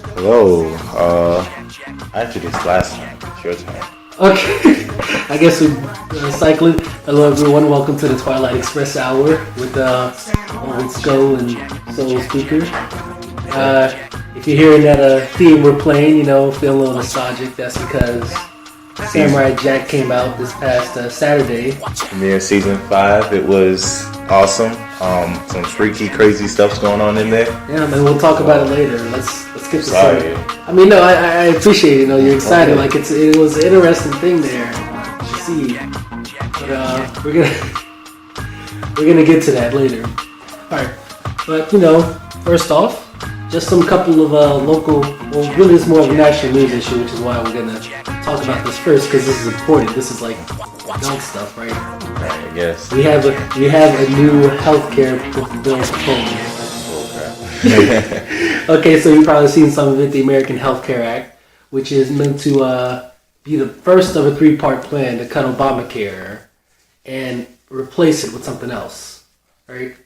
Hello. I introduced last time. It's your turn. Okay, I guess we're cycling. Hello, everyone. Welcome to the Twilight Express Hour with old Sko and Soul speaker. If you're hearing that theme we're playing, feeling a little nostalgic, that's because Samurai Jack came out this past Saturday. Near season 5, it was awesome. Some freaky, crazy stuff's going on in there. Yeah, man. We'll talk about it later. Let's get to Sorry. I mean, no, I appreciate it. You're excited. Okay. Like it was an interesting thing there to see. But we're gonna get to that later. All right. But first off, just some couple of local. Well, really, it's more of a national news issue, which is why we're gonna talk about this first because this is important. This is like adult stuff, right? I guess we have a new healthcare bill proposal. Okay, so you've probably seen some of it, the American Health Care Act, which is meant to be the first of a 3-part plan to cut Obamacare and replace it with something else, right?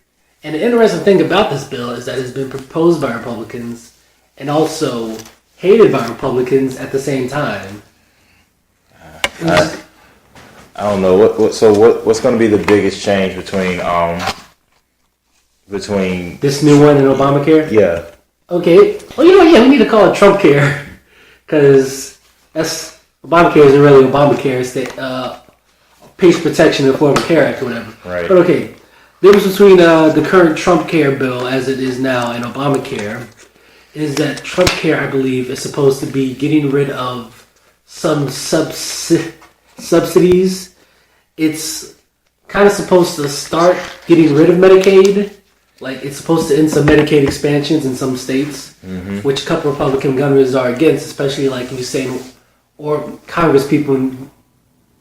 And the interesting thing about this bill is that it's been proposed by Republicans and also hated by Republicans at the same time. I don't know what's going to be the biggest change between this new one and Obamacare? Yeah. Okay. Well, we need to call it Trump care because Obamacare isn't really Obamacare. It's the Patient Protection and Affordable Care Act or whatever. Right. But okay, the difference between the current Trump care bill as it is now and Obamacare is that Trump care, I believe, is supposed to be getting rid of some subsidies. It's kind of supposed to start getting rid of Medicaid. Like, it's supposed to end some Medicaid expansions in some states, which a couple Republican governors are against, especially like you saying, or Congress people.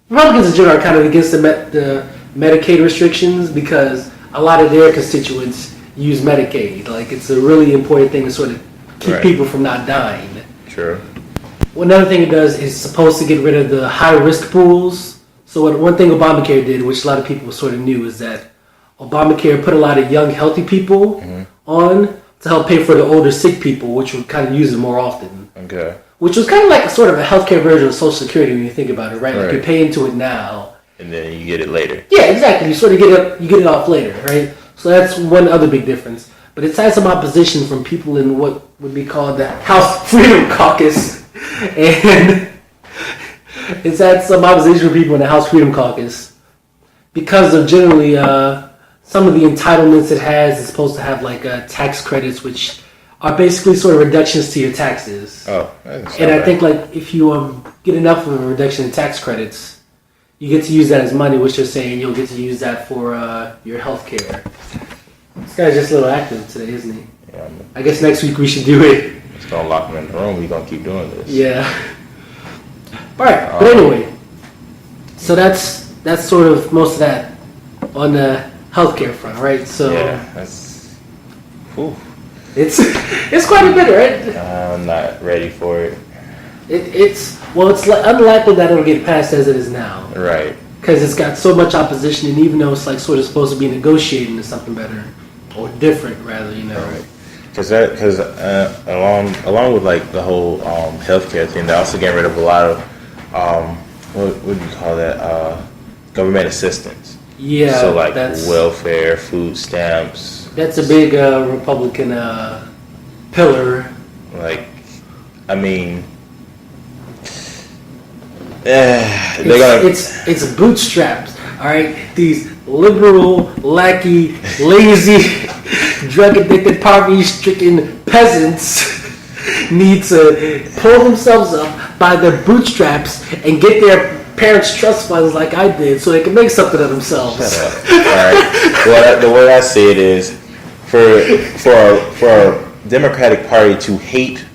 Republicans in general are kind of against the Medicaid restrictions because a lot of their constituents use Medicaid. Like, it's a really important thing to sort of keep people from not dying. Sure. Well, another thing it does is supposed to get rid of the high-risk pools. So one thing Obamacare did, which a lot of people sort of knew, is that Obamacare put a lot of young, healthy people on to help pay for the older, sick people, which would kind of use it more often. Okay. Which was kind of like sort of a healthcare version of Social Security when you think about it, right? Like you pay into it now, and then you get it later. Yeah, exactly. You sort of get it off later, right? So that's one other big difference. But it's had some opposition from people in what would be called the House Freedom Caucus, and it's had some opposition from people in the House Freedom Caucus because of generally some of the entitlements it has. It's supposed to have like tax credits, which are basically sort of reductions to your taxes. Oh, and I think like if you get enough of a reduction in tax credits, you get to use that as money, which they're saying you'll get to use that for your health care. This guy's just a little active today, isn't he? Yeah. I guess next week we should do it. Just gonna lock him in the room. We're gonna keep doing this. Yeah. All right, but anyway, so that's sort of most of that on the healthcare front, right? So yeah, that's. Whew. It's quite a bit, right? I'm not ready for it. It's unlikely that it'll get passed as it is now, right? Because it's got so much opposition, and even though it's like sort of supposed to be negotiating to something better or different, rather, Right. Because along with like the whole healthcare thing, they're also getting rid of a lot of what do you call that? Government assistance. Yeah. So like welfare, food stamps. That's a big Republican pillar. Like, I mean, it's bootstraps. All right, these liberal, lackey, lazy, drug-addicted, poverty-stricken peasants need to pull themselves up by their bootstraps and get their parents' trust funds like I did so they can make something of themselves. Shut up. All right. Well, the way I see it is for a Democratic Party to hate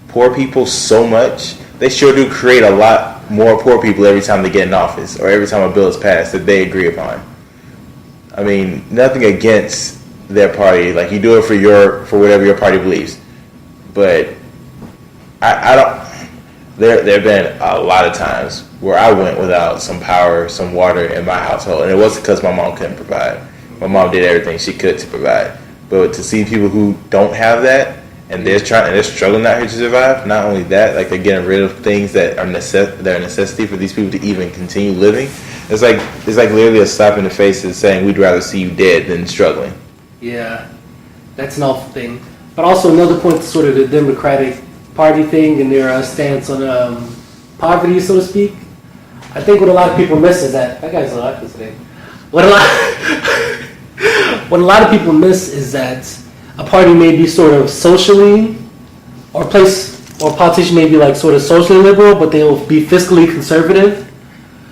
poor people so much, they sure do create a lot more poor people every time they get in office or every time a bill is passed that they agree upon. I mean, nothing against their party. Like, you do it for whatever your party believes. But I don't. There have been a lot of times where I went without some power, some water in my household, and it wasn't because my mom couldn't provide. My mom did everything she could to provide. But to see people who don't have that and they're struggling out here to survive. Not only that, like they're getting rid of things that are that are necessity for these people to even continue living. It's like literally a slap in the face is saying we'd rather see you dead than struggling. Yeah, that's an awful thing. But also another point to sort of the Democratic Party thing and their stance on poverty, so to speak. I think what a lot of people miss is that guy's elected today. What a lot of people miss is that a party may be sort of socially, or politician may be like sort of socially liberal, but they'll be fiscally conservative.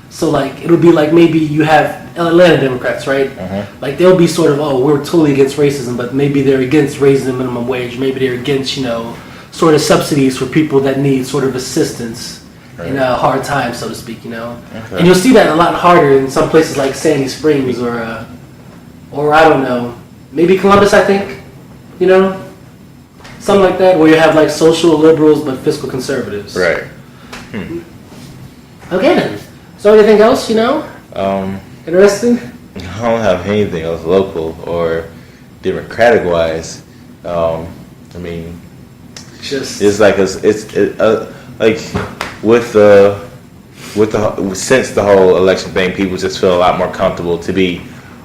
So like it'll be like maybe you have Atlanta Democrats, right? Uh-huh. Like they'll be sort of we're totally against racism, but maybe they're against raising the minimum wage. Maybe they're against sort of subsidies for people that need sort of assistance. Right. In a hard time, so to speak, Okay. And you'll see that a lot harder in some places like Sandy Springs or I don't know, maybe Columbus, I think, something like that, where you have like social liberals but fiscal conservatives. Right. Okay then. So anything else, interesting? I don't have anything else local or democratic wise. I mean, it's like like. Since the whole election thing, people just feel a lot more comfortable to be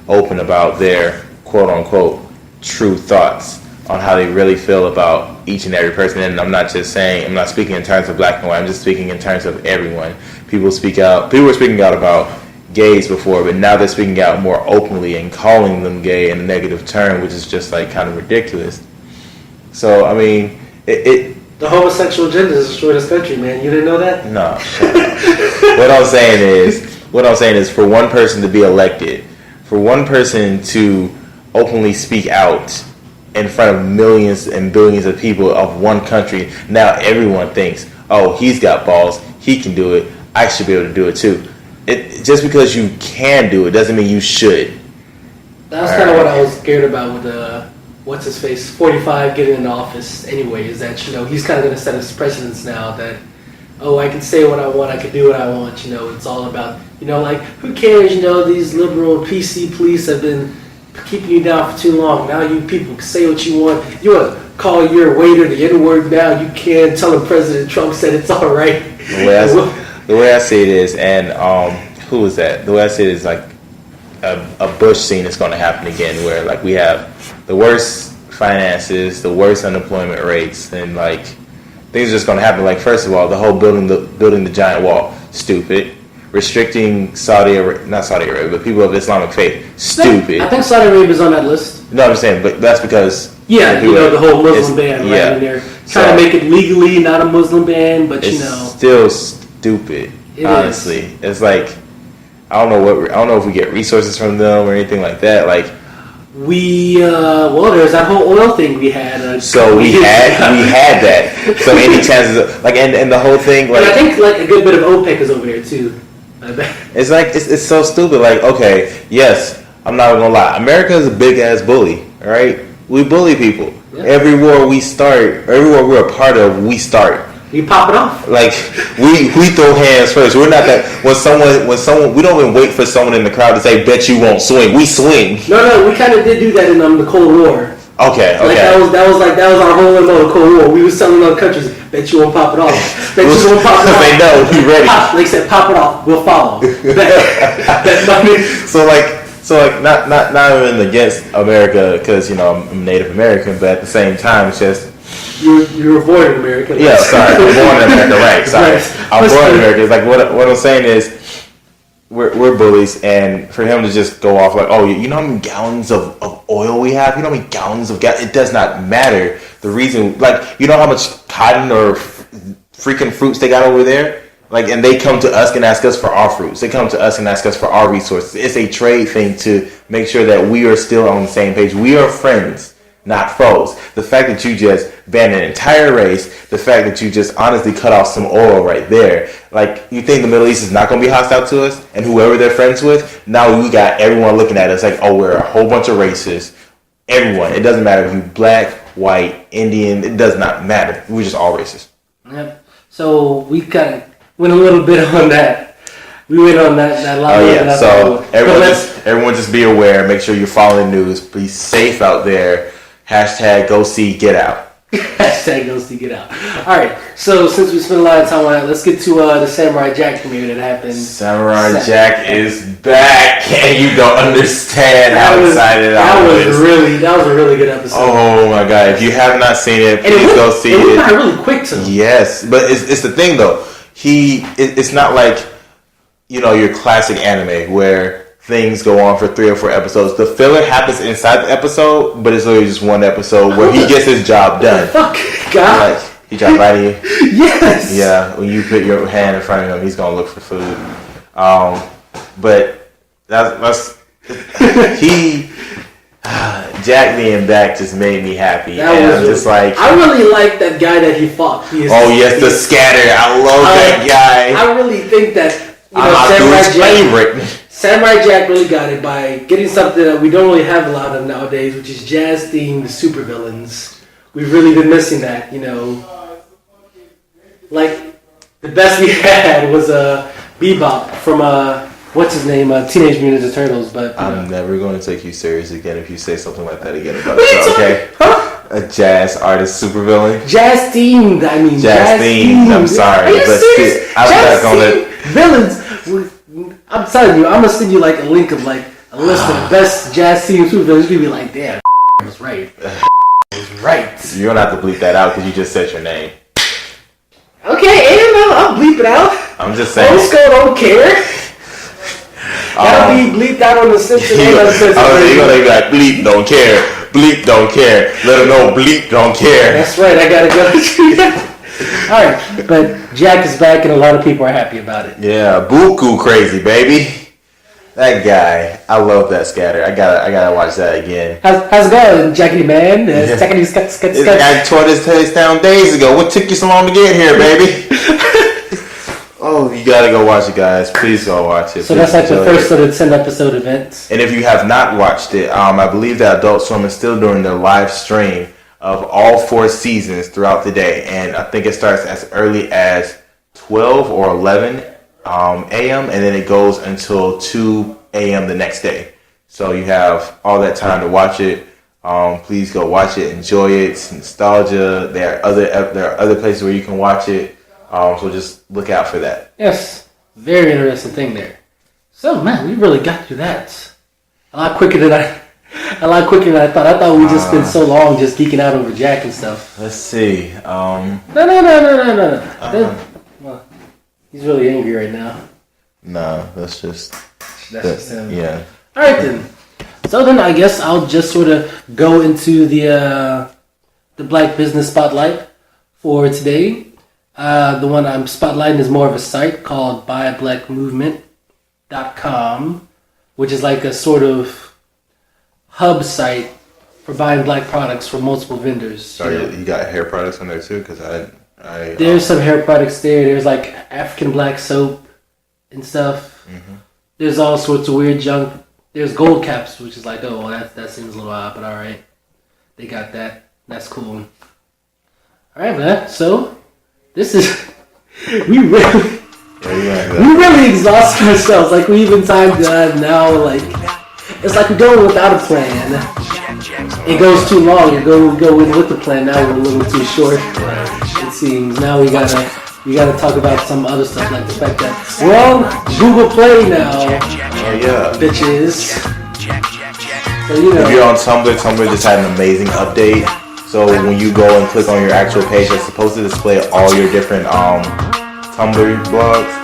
open about their quote unquote true thoughts on how they really feel about each and every person. And I'm not speaking in terms of black and white, I'm just speaking in terms of everyone. People were speaking out about gays before, but now they're speaking out more openly and calling them gay in a negative term, which is just like kind of ridiculous. So I mean, the homosexual agenda is destroy this country, man. You didn't know that? No. What I'm saying is, for one person to be elected, for one person to openly speak out in front of millions and billions of people of one country, now everyone thinks, oh, he's got balls, he can do it, I should be able to do it too. Just because you can do it doesn't mean you should. That's kind of what I was scared about with what's his face, 45 getting into office anyway, is that, he's kind of going to set his precedence now that, I can say what I want, I can do what I want, it's all about, like, who cares, these liberal PC police have been keeping you down for too long, now you people can say what you want, you want to call your waiter the N-word now, you can tell him President Trump said it's all right. The way I see it is, and who is that? The way I see it is like a Bush scene is going to happen again, where like we have the worst finances, the worst unemployment rates, and like things are just going to happen. Like first of all, the whole building the giant wall, stupid. Restricting not Saudi Arabia, but people of Islamic faith, stupid. I think Saudi Arabia is on that list. No, I'm saying, but that's because the whole Muslim ban, right? Yeah. And they're trying to make it legally not a Muslim ban, but it's still stupid. Honestly, it's like I don't know if we get resources from them or anything like that. Like there's that whole oil thing we had. So we had that. So any chances of, like and the whole thing, like and I think like a good bit of OPEC is over there too. I bet. It's like it's so stupid. Like okay, yes, I'm not gonna lie. America is a big ass bully. All right, we bully people. Yeah. Every war we're a part of, we start. You pop it off. Like we throw hands first. We're not that when someone we don't even wait for someone in the crowd to say bet you won't swing. We swing. No, we kind of did do that in the Cold War. Okay. Like that was our whole MO of the Cold War. We was telling other countries, bet you won't pop it off. Bet you won't pop it off. They know you ready. They said pop it off. We'll follow. So not even against America because I'm Native American, but at the same time it's just. You were born in America. Yeah, sorry. I'm born in America, right. Sorry. I'm born in America. It's like, what I'm saying is, we're bullies, and for him to just go off like, oh, you know how many gallons of oil we have? You know how many gallons of gas? It does not matter. The reason, like, you know how much cotton or freaking fruits they got over there? Like, and they come to us and ask us for our fruits. They come to us and ask us for our resources. It's a trade thing to make sure that we are still on the same page. We are friends, not foes. The fact that you just banned an entire race, the fact that you just honestly cut off some oil right there, like you think the Middle East is not going to be hostile to us and whoever they're friends with, now we got everyone looking at us like, oh, we're a whole bunch of races. Everyone. It doesn't matter if you're black, white, Indian. It does not matter. We're just all races. Yep. So we kind of went a little bit on that. We went on that line. Oh yeah. So everyone just be aware. Make sure you're following the news. Be safe out there. # go see, get out. Hashtag don't sneak it out. Alright, so since we spent a lot of time on that, let's get to the Samurai Jack premiere that happened. Samurai Jack is back, and you don't understand how excited I was. That was a really good episode. Oh my god! If you have not seen it, please go see it. It went by really quick too. Yes, but it's the thing though. It's not like your classic anime where things go on for 3 or 4 episodes. The filler happens inside the episode, but it's literally just one episode where he gets his job done. Fuck, God. Like, he dropped right at you. Yes. Yeah, when you put your hand in front of him, he's gonna look for food. But that's Jack being back just made me happy. I'm just like, I really like that guy that he fought. The scatter. I love that guy. I really think that Samurai Jack really got it by getting something that we don't really have a lot of nowadays, which is jazz-themed supervillains. We've really been missing that, Like, the best we had was Bebop from, what's his name? Teenage Mutant Ninja Turtles. But I'm never going to take you serious again if you say something like that again about yourself, okay? Huh? A jazz artist supervillain? Jazz-themed, I mean. Jazz-themed, I'm sorry. But jazz-themed villains. I'm telling you, I'm gonna send you like a link of like a list of the best jazz team supervillains. You're gonna be like, damn, I was right. Right. You're gonna have to bleep that out because you just said your name. Okay, and I'll bleep it out. I'm just saying. Sko don't care. Gotta be bleeped out on the Simpsons. You're gonna be like, bleep don't care. Bleep don't care. Let them know bleep don't care. That's right. I gotta go. All right, but Jack is back, and a lot of people are happy about it. Yeah, Buku crazy, baby. That guy, I love that scatter. I gotta watch that again. How's it going, Jackie man? I tore this place down days ago. What took you so long to get here, baby? Oh, you gotta go watch it, guys. Please go watch it. So that's like the first of the 10-episode events. And if you have not watched it, I believe that Adult Swim is still doing their live stream of all 4 seasons throughout the day, and I think it starts as early as 12 or 11 a.m. and then it goes until 2 a.m. the next day. So you have all that time to watch it. Please go watch it, enjoy it. It's nostalgia. There are other places where you can watch it. So just look out for that. Yes, very interesting thing there. So man, we really got through that a lot quicker than I thought. I thought we just spent so long just geeking out over Jack and stuff. Let's see. No. Well, he's really angry right now. No, that's just him. Yeah. All right then. So then I guess I'll just sort of go into the Black Business Spotlight for today. The one I'm spotlighting is more of a site called buyblackmovement.com, which is like a sort of hub site for buying black products from multiple vendors. Sorry, you got hair products on there too? Because there's some hair products there. There's like African black soap and stuff. Mm-hmm. There's all sorts of weird junk. There's gold caps, which is like, oh, well, that seems a little odd, but all right. They got that. That's cool. All right, man. So this is we really exhaust ourselves. Like we even timed now. Like it's like we're going without a plan. It goes too long. You go in with the plan. Now we're a little too short. It seems. Now we gotta talk about some other stuff, like the fact that we're on Google Play now. Oh yeah, bitches. So, if you're on Tumblr just had an amazing update. So when you go and click on your actual page, it's supposed to display all your different Tumblr blogs.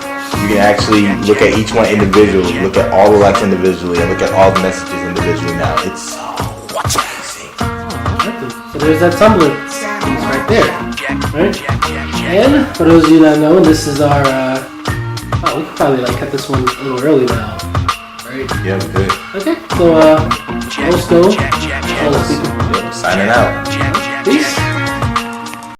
You can actually look at each one individually, look at all the likes individually, and look at all the messages individually now. It's amazing. So there's that Tumblr piece right there. Right? And for those of you that know, this is our we could probably cut this one a little early now. Right? Yeah, we could. Okay, so let's go. Signing out. Peace.